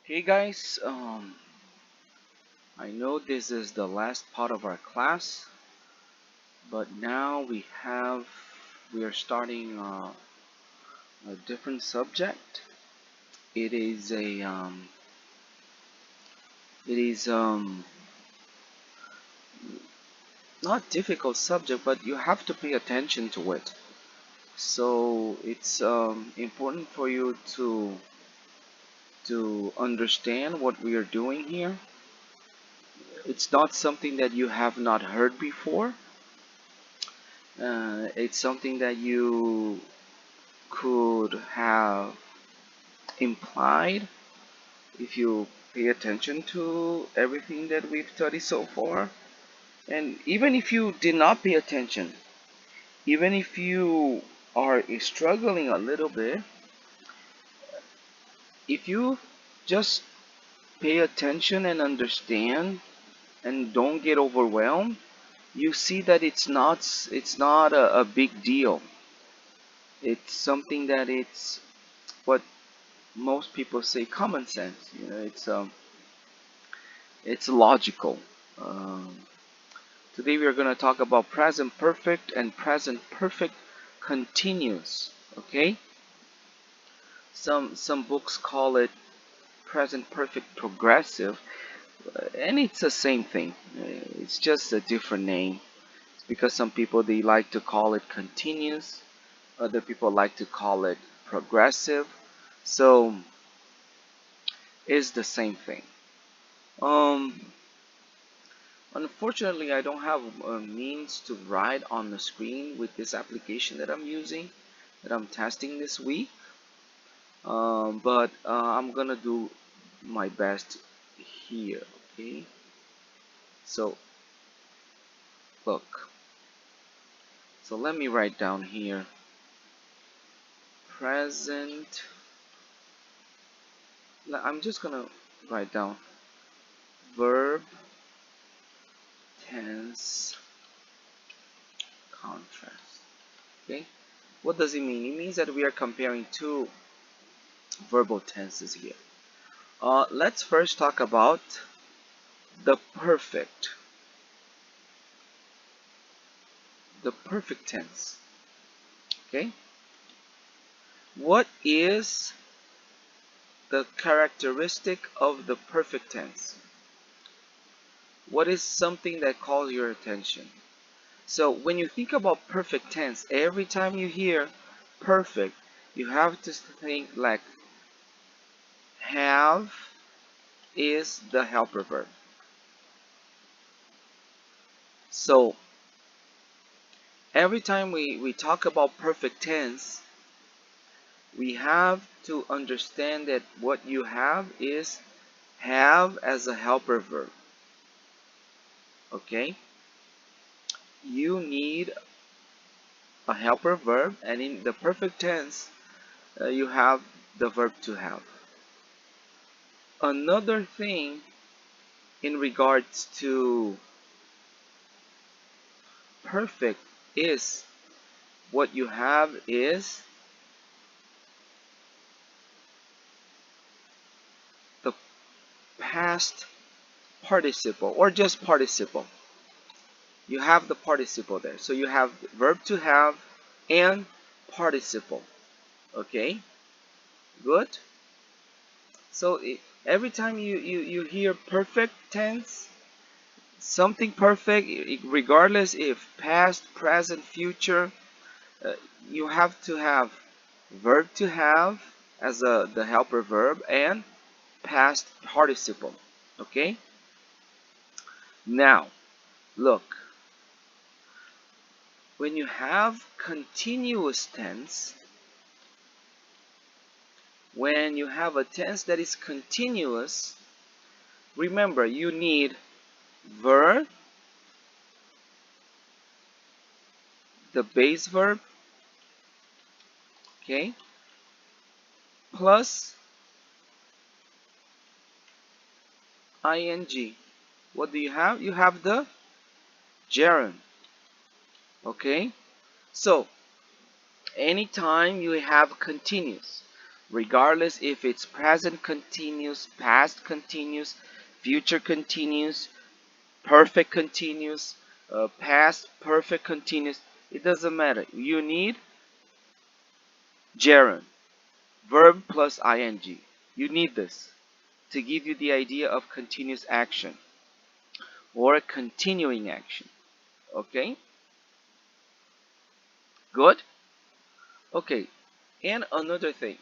Hey guys, I know this is the last part of our class, but now we are starting a different subject. It is it is not difficult subject, but you have to pay attention to it. So it's important for you to understand what we are doing here. It's not something that you have not heard before. It's something that you could have implied if you pay attention to everything that we've studied so far. And even if you did not pay attention, even if you are struggling a little bit, if you just pay attention and understand and don't get overwhelmed, you see that it's not a big deal. It's something that it's what most people say common sense. It's logical. Um, Today we are going to talk about present perfect and present perfect continuous. Okay, some books call it present perfect progressive, and it's the same thing. It's just a different name. It's because some people they like to call it continuous, other people like to call it progressive. So it's the same thing. Um, Unfortunately, I don't have a means to write on the screen with this application that I'm using, that I'm testing this week. But I'm gonna do my best here. Okay. So look. So let me write down here. Present. I'm just gonna write down verb tense contrast. Okay. What does it mean? It means that we are comparing two verbal tenses here. Let's first talk about the perfect. The perfect tense. Okay. What is the characteristic of the perfect tense? What is something that calls your attention? So when you think about perfect tense, every time you hear perfect, you have to think like have is the helper verb. So every time we talk about perfect tense, we have to understand that what you have is have as a helper verb. Okay? You need a helper verb, and in the perfect tense, you have the verb to have. Another thing in regards to perfect is what you have is the past participle or just participle. You have the participle there. So you have verb to have and participle. Okay, good. So every time you hear perfect tense, something perfect, regardless if past, present, future, uh, you have to have verb to have as the helper verb and past participle. Okay? Now, look. When you have continuous tense, when you have a tense that is continuous, remember you need verb, the base verb, okay, plus ing. What do you have? You have the gerund. Okay, so anytime you have continuous, regardless if it's present continuous, past continuous, future continuous, perfect continuous, past perfect continuous. It doesn't matter. You need gerund, verb plus ing. You need this to give you the idea of continuous action or continuing action. Okay? Good? Okay. And another thing,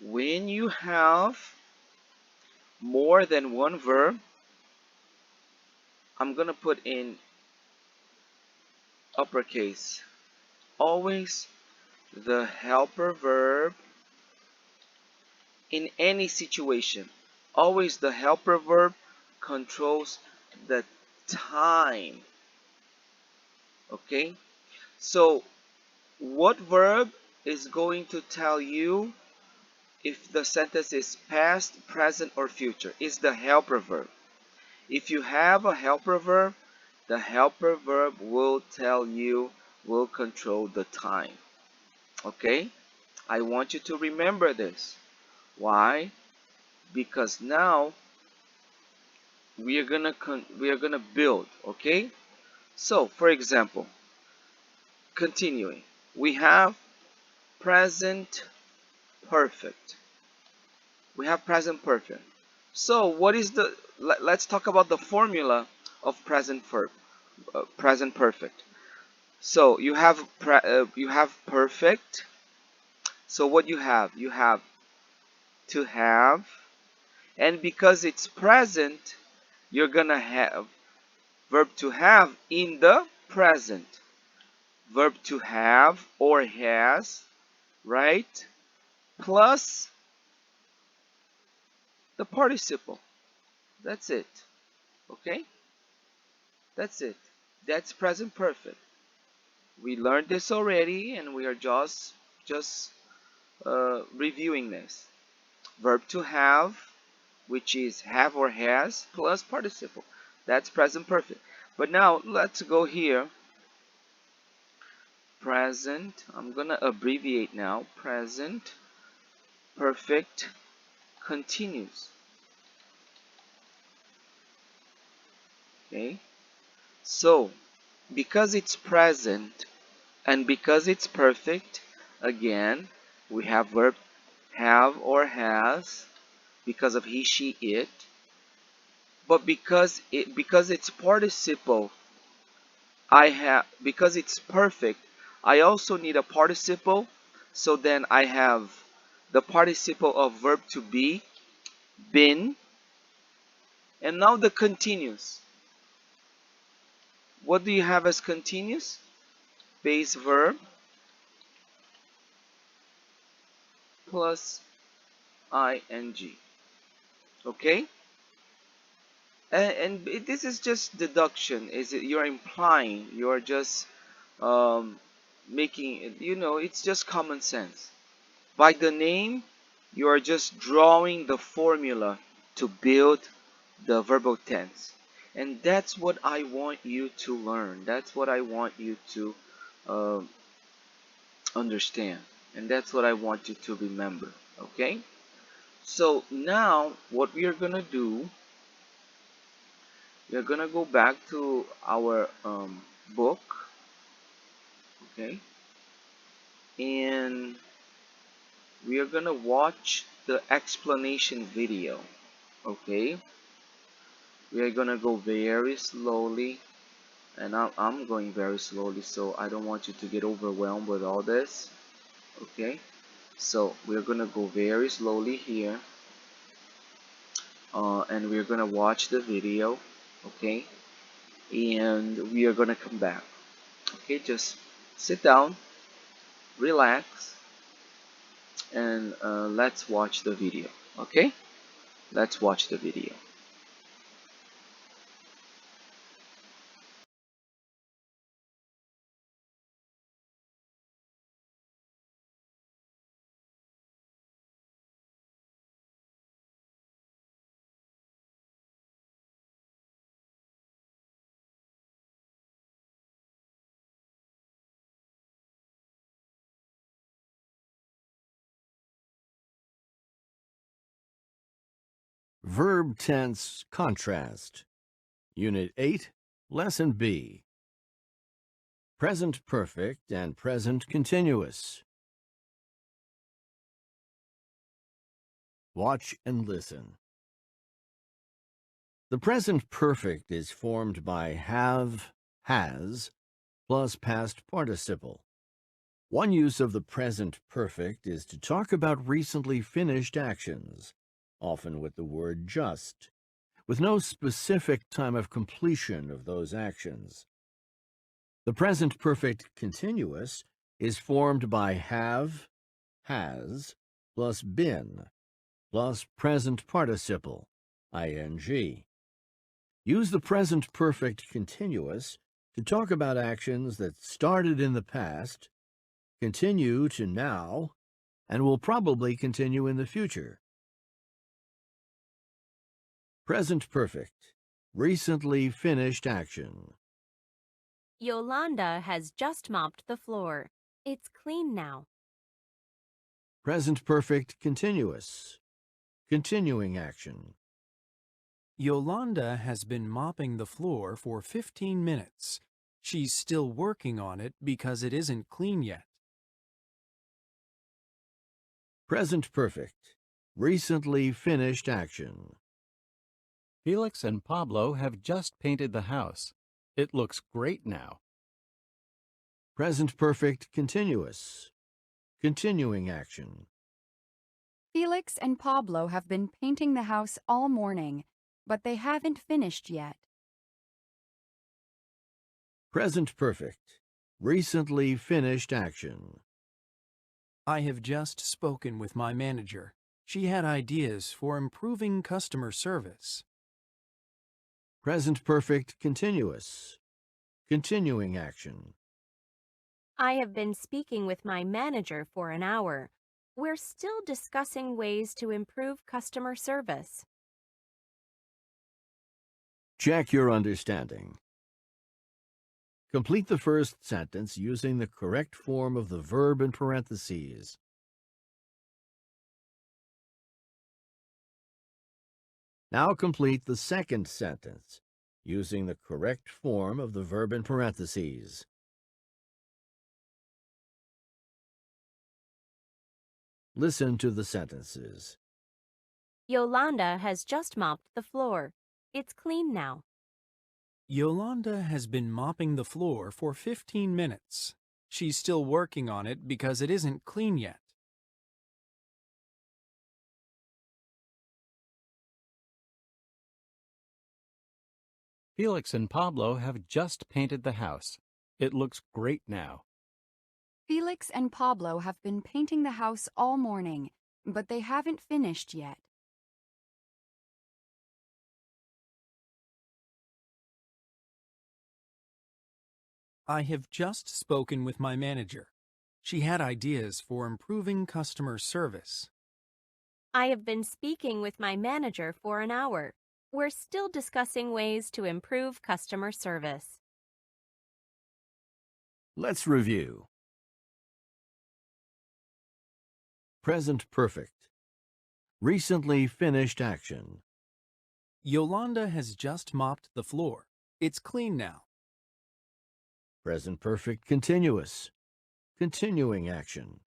when you have more than one verb, I'm going to put in uppercase. Always the helper verb in any situation. Always the helper verb controls the time. Okay? So, what verb is going to tell you if the sentence is past, present, or future? Is the helper verb. If you have a helper verb, the helper verb will tell you, will control the time. Okay? I want you to remember this. Why? Because now we are gonna build. Okay? So, for example, continuing, we have present perfect. We have present perfect. So, what is the? Let's talk about the formula of present verb, present perfect. So you have perfect. So what you have? You have to have, and because it's present, you're gonna have verb to have in the present. Verb to have or has, right? Plus the participle. That's it. Okay? That's it. That's present perfect. We learned this already, and we are just reviewing this. Verb to have, which is have or has, plus participle. That's present perfect. But now let's go here. Present, I'm gonna abbreviate now. Present perfect continuous. Okay? So, because it's present and because it's perfect, again, we have verb have or has because of he, she, it. But because it's participle, because it's perfect, I also need a participle. So then I have the participle of verb to be, been, and now the continuous. What do you have as continuous? Base verb plus ing. Okay? And this is just deduction. Is it you're implying, you're just making, it's just common sense. By the name, you are just drawing the formula to build the verbal tense. And that's what I want you to learn. That's what I want you to uh, understand. And that's what I want you to remember. Okay? So now, what we are going to do, we are going to go back to our book. Okay? And we are going to watch the explanation video. Okay? We are gonna go very slowly, and I'm going very slowly, so I don't want you to get overwhelmed with all this. Okay, so we're gonna go very slowly here, and we're gonna watch the video. Okay, and we are gonna come back. Okay, just sit down, relax, and let's watch the video. Okay, let's watch the video. Verb tense contrast. Unit 8, Lesson B. Present perfect and present continuous. Watch and listen. The present perfect is formed by have, has, plus past participle. One use of the present perfect is to talk about recently finished actions, often with the word just, with no specific time of completion of those actions. The present perfect continuous is formed by have, has, plus been, plus present participle, ing. Use the present perfect continuous to talk about actions that started in the past, continue to now, and will probably continue in the future. Present perfect. Recently finished action. Yolanda has just mopped the floor. It's clean now. Present perfect continuous. Continuing action. Yolanda has been mopping the floor for 15 minutes. She's still working on it because it isn't clean yet. Present perfect. Recently finished action. Felix and Pablo have just painted the house. It looks great now. Present perfect continuous. Continuing action. Felix and Pablo have been painting the house all morning, but they haven't finished yet. Present perfect. Recently finished action. I have just spoken with my manager. She had ideas for improving customer service. Present perfect continuous. Continuing action. I have been speaking with my manager for an hour. We're still discussing ways to improve customer service. Check your understanding. Complete the first sentence using the correct form of the verb in parentheses. Now complete the second sentence using the correct form of the verb in parentheses. Listen to the sentences. Yolanda has just mopped the floor. It's clean now. Yolanda has been mopping the floor for 15 minutes. She's still working on it because it isn't clean yet. Felix and Pablo have just painted the house. It looks great now. Felix and Pablo have been painting the house all morning, but they haven't finished yet. I have just spoken with my manager. She had ideas for improving customer service. I have been speaking with my manager for an hour. We're still discussing ways to improve customer service. Let's review. Present perfect. Recently finished action. Yolanda has just mopped the floor. It's clean now. Present perfect continuous. Continuing action.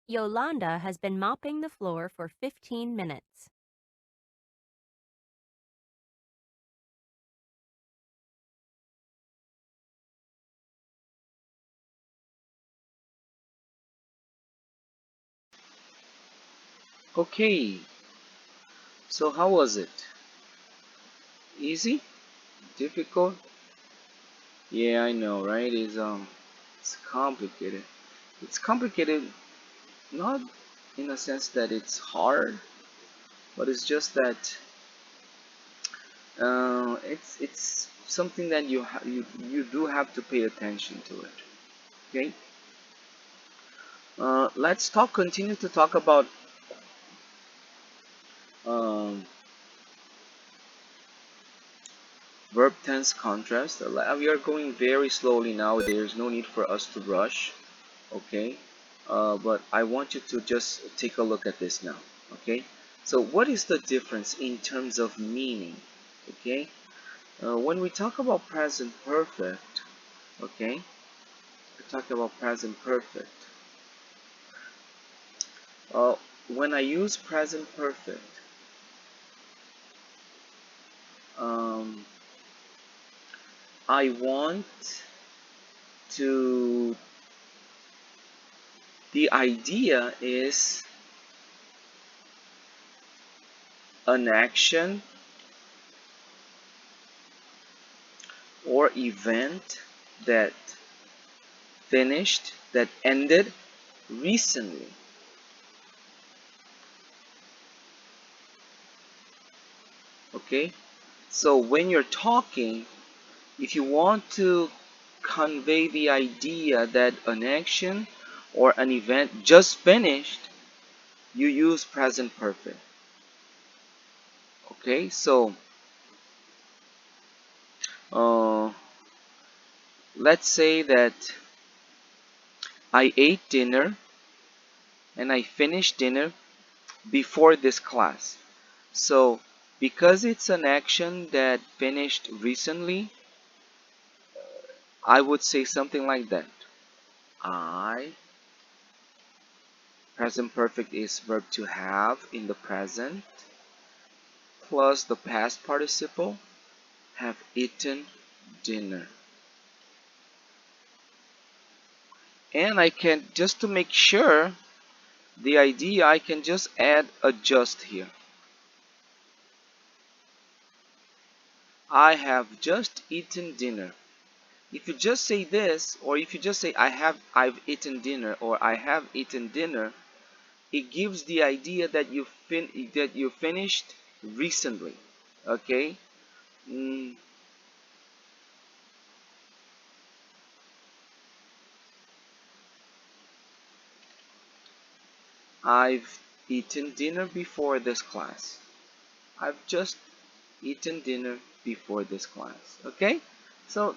Yolanda has been mopping the floor for 15 minutes. Okay, so how was it? Easy? Difficult? Yeah, I know, right? It's complicated. It's complicated not in a sense that it's hard, but it's just that it's something that you do have to pay attention to it. Okay. Let's continue to talk about um, verb tense contrast. We are going very slowly now. There's no need for us to rush. Okay. But I want you to just take a look at this now. Okay. So what is the difference in terms of meaning? Okay, when we talk about present perfect, okay, we talk about present perfect. When I use present perfect, um, I want to, the idea is an action or event that finished, that ended recently. Okay, so when you're talking, if you want to convey the idea that an action or an event just finished, you use present perfect. Okay, so uh, let's say that I ate dinner and I finished dinner before this class. So because it's an action that finished recently, I would say something like that. I, present perfect is verb to have in the present plus the past participle, have eaten dinner. And I can, just to make sure the idea, I can just add a just here. I have just eaten dinner. If you just say this, or if you just say I've eaten dinner, or I have eaten dinner, it gives the idea that you finished recently. Okay. Mm, I've eaten dinner before this class. I've just eaten dinner before this class. Okay, so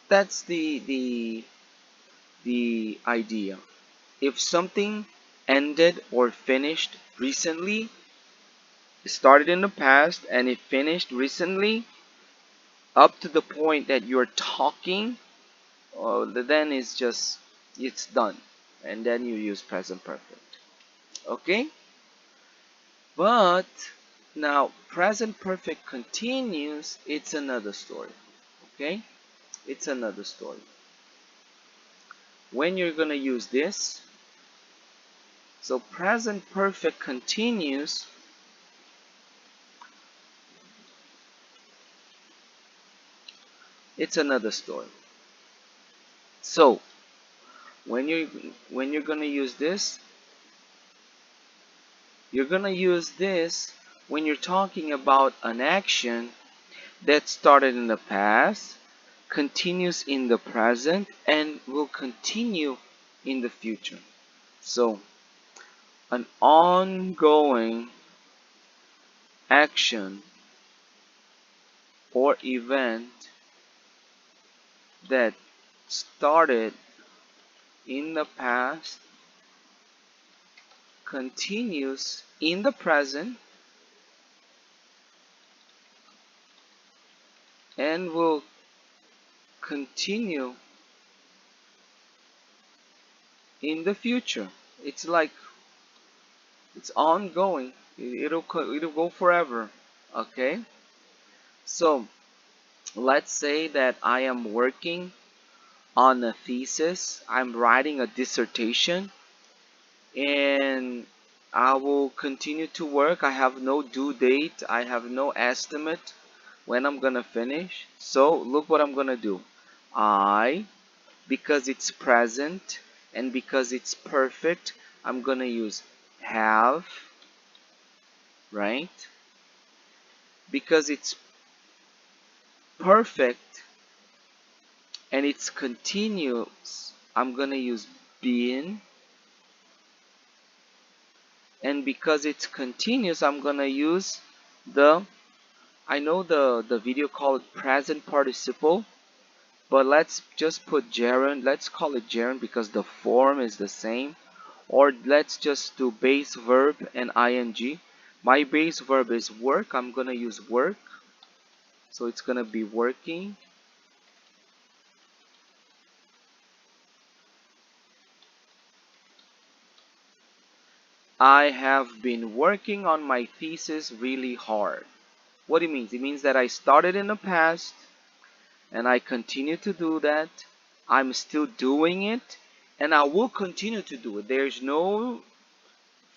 that's the idea. If something ended or finished recently, it started in the past and it finished recently, up to the point that you're talking, then it's done, and then you use present perfect. Okay, but now present perfect continuous, it's another story. Okay, it's another story. When you're gonna use this, so present perfect continuous, it's another story. So when you're gonna use this, you're gonna use this when you're talking about an action that started in the past, continues in the present, and will continue in the future. So an ongoing action or event that started in the past, continues in the present, and will continue in the future. It's like it's ongoing. It'll go forever. Okay? So let's say that I am working on a thesis. I'm writing a dissertation, and I will continue to work. I have no due date. I have no estimate when I'm gonna finish. So look what I'm gonna do. Because it's present and because it's perfect, I'm gonna use have, right? Because it's perfect and it's continuous, I'm gonna use been. And because it's continuous, I'm gonna use the, I know the video called present participle, but let's just put gerund. Let's call it gerund because the form is the same. Or let's just do base verb and ing. My base verb is work. I'm gonna use work. So it's gonna be working. I have been working on my thesis really hard. What it means? It means that I started in the past and I continue to do that. I'm still doing it and I will continue to do it. There's no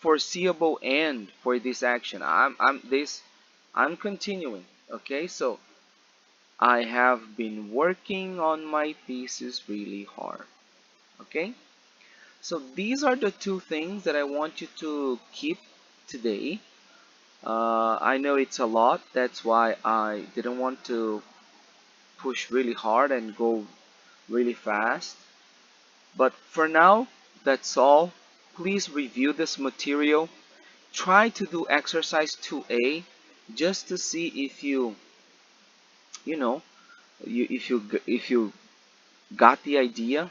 foreseeable end for this action. I'm continuing. Okay, so I have been working on my thesis really hard. Okay, so these are the two things that I want you to keep today. I know it's a lot, that's why I didn't want to push really hard and go really fast. But for now, that's all. Please review this material. Try to do exercise 2A just to see if you know, if you got the idea,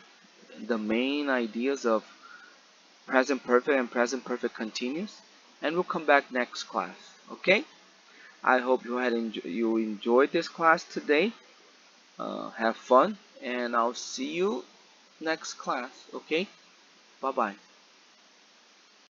the main ideas of present perfect and present perfect continuous, and we'll come back next class. Okay? I hope you enjoyed this class today. Have fun, and I'll see you next class. Okay? Bye bye.